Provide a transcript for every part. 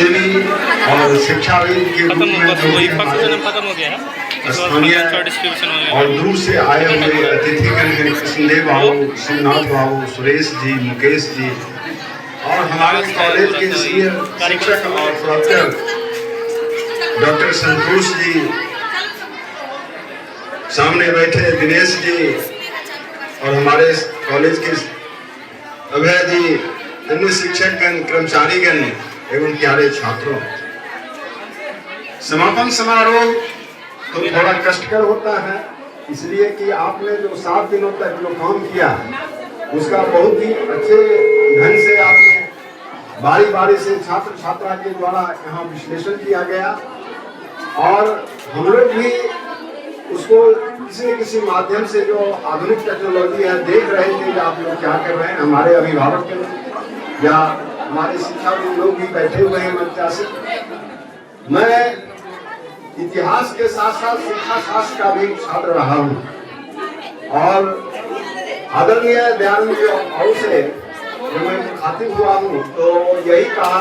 सेवी और शिक्षाविद के रूप में खत्म हो गया है स्थानीय और दूर से आए हुए अतिथिगण हैं, कृष्णदेव बाबू, शिवनाथ बाबू, सुरेश जी, मुकेश जी और हमारे कॉलेज के सीनियर शिक्षक और प्रोफेसर डॉक्टर संतोष जी, सामने बैठे दिनेश जी और हमारे कॉलेज के अभय जी, अन्य शिक्षकगण, कर्मचारीगण एवं प्यारे छात्रों। समापन समारोह तो थोड़ा कष्टकर होता है, इसलिए कि आपने जो 7 दिनों तक जो काम किया उसका बहुत ही अच्छे ढंग से आपने बारी बारी से छात्र छात्रा के द्वारा यहाँ विश्लेषण किया गया और हम लोग भी उसको किसी न किसी माध्यम से जो आधुनिक टेक्नोलॉजी है देख रहे थे कि आप लोग क्या कर रहे हैं। हमारे अभिभावक या हमारे शिक्षाविद लोग भी बैठे हुए हैं मंचा से। मैं इतिहास के साथ साथ शिक्षा शास्त्र का भी छात्र रहा हूँ और आदरणीय दयानंद भाव से जब मैं मुखातिब हुआ हूँ तो यही कहा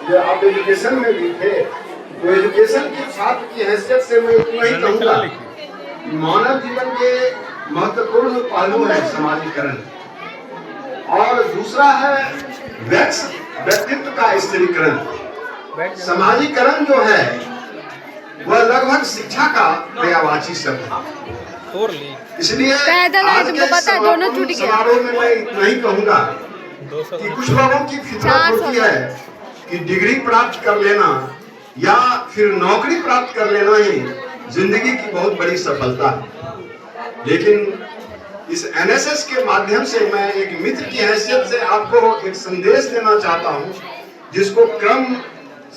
कि आप एजुकेशन में भी थे, तो एजुकेशन की छात्र की हैसियत से मैं इतना ही कहूँगा, मानव जीवन के महत्वपूर्ण पहलू है समाजीकरण और दूसरा है व्यक्तित्व का स्त्रीकरण। समाजीकरण जो है वह लगभग शिक्षा का पर्यायवाची शब्द है, इसलिए आज के समारोह में मैं इतना ही कहूँगा कि कुछ लोगों की फितरत होती है कि डिग्री प्राप्त कर लेना या फिर नौकरी प्राप्त कर लेना ही जिंदगी की बहुत बड़ी सफलता है। लेकिन इस एनएसएस के माध्यम से मैं एक मित्र की हैसियत से आपको एक संदेश देना चाहता हूँ, जिसको क्रम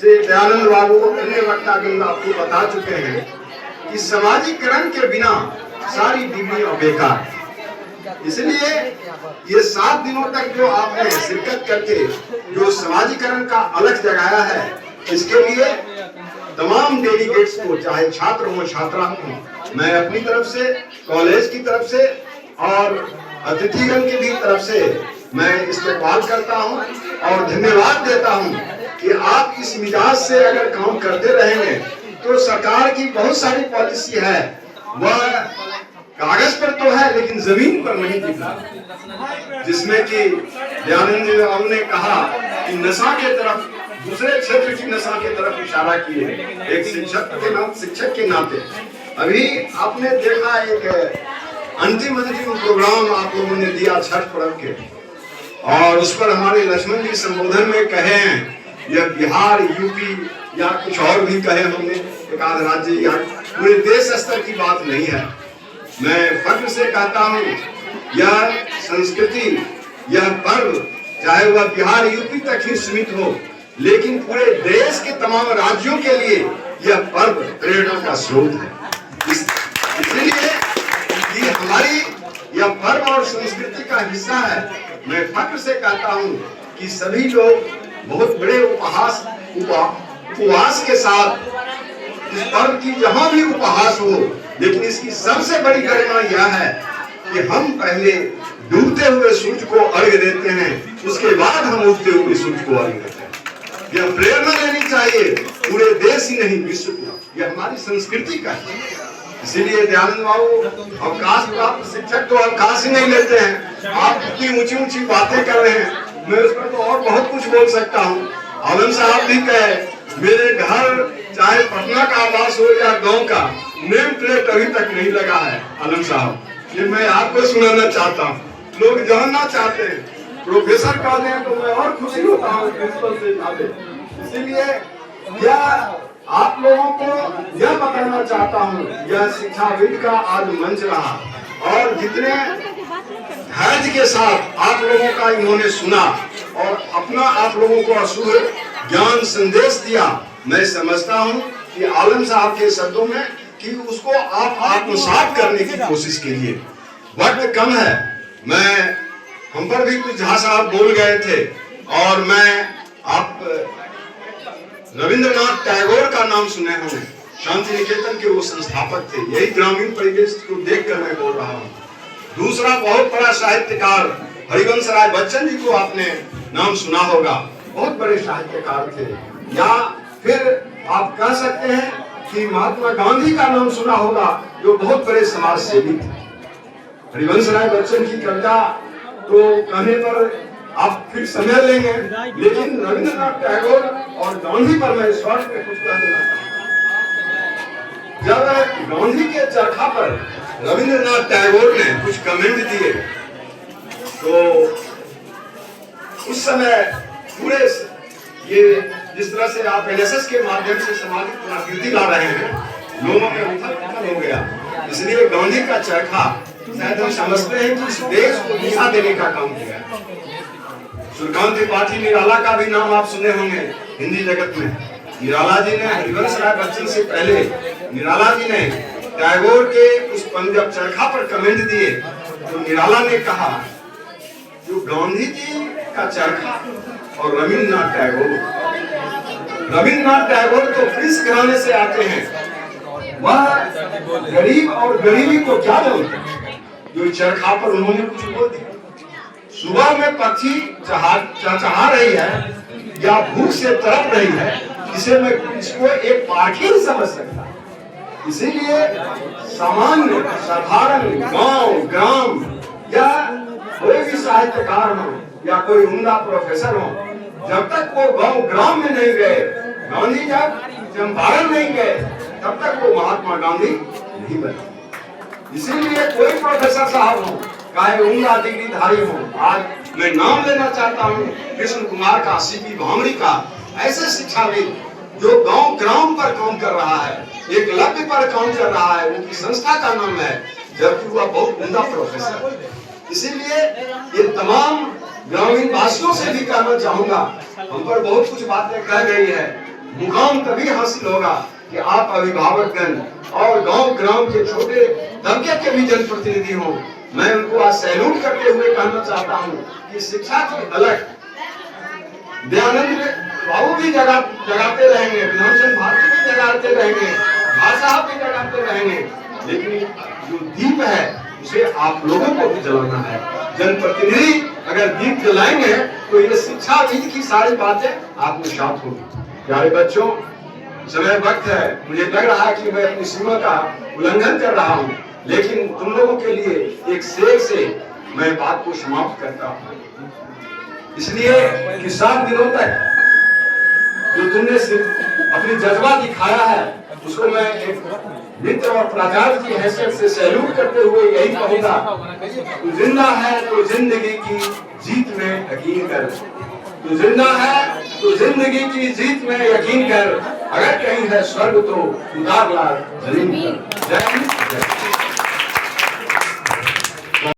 से दयानंद बाबू अन्य वक्तागण आपको बता चुके हैं कि समाजीकरण के बिना सारी डिग्रियां बेकार है। इसलिए ये 7 दिनों तक जो आपने शिरकत करके जो समाजीकरण का अलख जगाया है, इसके लिए तमाम डेलीगेट्स को, चाहे छात्र हो छात्रा हो, मैं अपनी तरफ से, कॉलेज की तरफ से और अतिथिगण की भी तरफ से मैं इस्तेमाल करता हूं और धन्यवाद देता हूं कि आप इस मिजाज से अगर काम करते रहेंगे तो सरकार की बहुत सारी पॉलिसी है वह कागज पर तो है लेकिन जमीन पर नहीं दिख रहा, जिसमें कि दयानंद बाबू ने कहा कि नशा के तरफ, दूसरे क्षेत्र की नशा के तरफ इशारा किए एक शिक्षक के नाते। अभी आपने देखा एक अंतिम प्रोग्राम आप लोगों ने दिया छठ पर्व के और उस पर हमारे लक्ष्मण जी संबोधन में कहे हैं, यह बिहार, यूपी या कुछ और भी कहे हमने, एक आध राज्य या पूरे देश स्तर की बात नहीं है। मैं फख्र से कहता हूँ यह संस्कृति, यह पर्व चाहे वह बिहार यूपी तक ही सीमित हो, लेकिन पूरे देश के तमाम राज्यों के लिए यह पर्व प्रेरणा का स्रोत है। इसलिए ये हमारी यह पर्व और संस्कृति का हिस्सा है। मैं फख्र से कहता हूँ कि सभी लोग बहुत बड़े उपवास के साथ इस पर्व की जहाँ भी उपहास हो, लेकिन इसकी सबसे बड़ी गरिमा यह है कि हम पहले डूबते हुए सूरज को अर्घ्य देते हैं, उसके बाद हम उगते हुए सूरज को अर्घ्य देते हैं। यह प्रेरणा लेनी चाहिए पूरे देश ही नहीं विश्व को, यह हमारी संस्कृति का है। इसीलिए दयानंद बाबू अवकाश प्राप्त शिक्षक तो अवकाश ही नहीं लेते हैं। आप इतनी ऊंची ऊंची बातें कर रहे हैं, मैं उस पर तो और बहुत कुछ बोल सकता हूँ। आलम साहब भी कहे मेरे घर चाहे पटना का आवास हो या गांव का, नेम प्लेट अभी तक नहीं लगा है। आलम साहब, ये मैं आपको सुनाना चाहता हूँ, लोग जानना चाहते हैं। प्रोफेसर कह दें तो मैं और खुशी होता हूँ प्रिंसिपल से जाते। इसीलिए यह आप लोगों को यह बताना चाहता हूँ, यह शिक्षाविद का आज मंच रहा और जितने धैर्य के साथ आप लोगों का इन्होंने सुना और अपना आप लोगों को अशुभ ज्ञान संदेश दिया, मैं समझता हूँ कि आलम साहब के शब्दों में कि उसको आप आत्मसात करने की कोशिश कीजिए। वक्त कम है, मैं हम पर भी कुछ झा साहब बोल गए थे और मैं आप रविंद्रनाथ टैगोर का नाम सुने होंगे, शांति निकेतन के वो संस्थापक थे। यही ग्रामीण परिवेश को देखकर मैं बोल रहा हूँ। दूसरा बहुत बड़ा साहित्यकार हरिवंश राय बच्चन जी को आपने नाम सुना होगा, बहुत बड़े साहित्यकार थे। या फिर आप कह सकते हैं कि महात्मा गांधी का नाम सुना होगा, जो बहुत बड़े समाज सेवी थे। हरिवंश राय बच्चन की कविता तो कहने पर आप फिर समझ लेंगे, लेकिन रविंद्रनाथ टैगोर और गांधी पर मैं शॉर्ट में कुछ कह देना चाहता हूं। जब गांधी के चरखा पर रविंद्रनाथ टैगोर ने कुछ कमेंट दिए, तो उस समय पूरे ये जिस तरह से आप एनएसएस के माध्यम से सामाजिक प्रकृति ला रहे हैं, लोगों में उथल-पुथल हो गया। इसलिए गांधी का चरखा शायद हम समझते हैं कि इस देश को दिशा देने का काम किया। सूर्यकांत त्रिपाठी निराला का भी नाम आप सुने होंगे हिंदी जगत में। निराला जी ने हरिवंश राय बच्चन से पहले निराला जी ने टैगोर के उस पंजाब चरखा पर कमेंट दिए, तो निराला ने कहा जो गांधी जी का चरखा और रविंद्रनाथ टैगोर तो प्रिंस घराने से आते हैं, वह गरीब और गरीबी को क्या जानते, जो चरखा पर उन्होंने कुछ बोल दिया। सुबह में पक्षी चहचहा रही है या भूख से तड़प रही है, जिसे मैं इसको एक पाखी नहीं समझ सकता। इसीलिए सामान्य साधारण गांव ग्राम या कोई भी साहित्यकार हो या कोई उम्दा प्रोफेसर हो, जब तक वो गांव ग्राम में नहीं गए, गांधी जब चंपारण नहीं गए, तब तक वो महात्मा गांधी नहीं बने। इसीलिए कोई प्रोफेसर साहब हो, चाहे उम्दा डिग्रीधारी हो, आज मैं नाम लेना चाहता हूँ कृष्ण कुमार का, सीपी भामरी का, ऐसे शिक्षाविद जो गांव ग्राम पर काम कर रहा है, एक लक्ष्य पर काम कर रहा है, उनकी संस्था का नाम है, जबकि वह बहुत उम्दा प्रोफेसर है। इसीलिए ये तमाम ग्रामीण वासियों से भी कहना चाहूंगा, हम पर बहुत कुछ बातें कह गई है, मुकाम तभी हासिल होगा कि आप अभिभावकगण और गांव ग्राम के छोटे तबके के भी जनप्रतिनिधि हों। मैं उनको आज सैल्यूट करते हुए कहना चाहता हूं कि शिक्षा की अलग दयानंद बाबू भी जगाते रहेंगे, विधानचंद भारती भी जगाते रहेंगे, भाषा भी जगाते रहेंगे, लेकिन जो दीप है उसे आप लोगों को भी जलाना है। जनप्रतिनिधि अगर दीप जलाएंगे तो ये शिक्षाविद की सारी बातें आत्मसात होगी। प्यारे बच्चों, समय वक्त है, मुझे लग रहा है कि मैं अपनी सीमा का उल्लंघन कर रहा हूँ, लेकिन तुम लोगों के लिए एक शेर से मैं बात को समाप्त करता हूँ। इसलिए कि 7 दिनों तक जो तुमने अपनी जज्बा दिखाया है, उसको मैं एक मित्र और प्राचार्य की हैसियत से सैल्यूट करते हुए यही कहूंगा, तू जिंदा है तो जिंदगी की जीत में यकीन कर, तू जिंदा है तो जिंदगी की जीत में यकीन कर, अगर कहीं है स्वर्ग तो उतार ला जमीन पर। जय हिंद।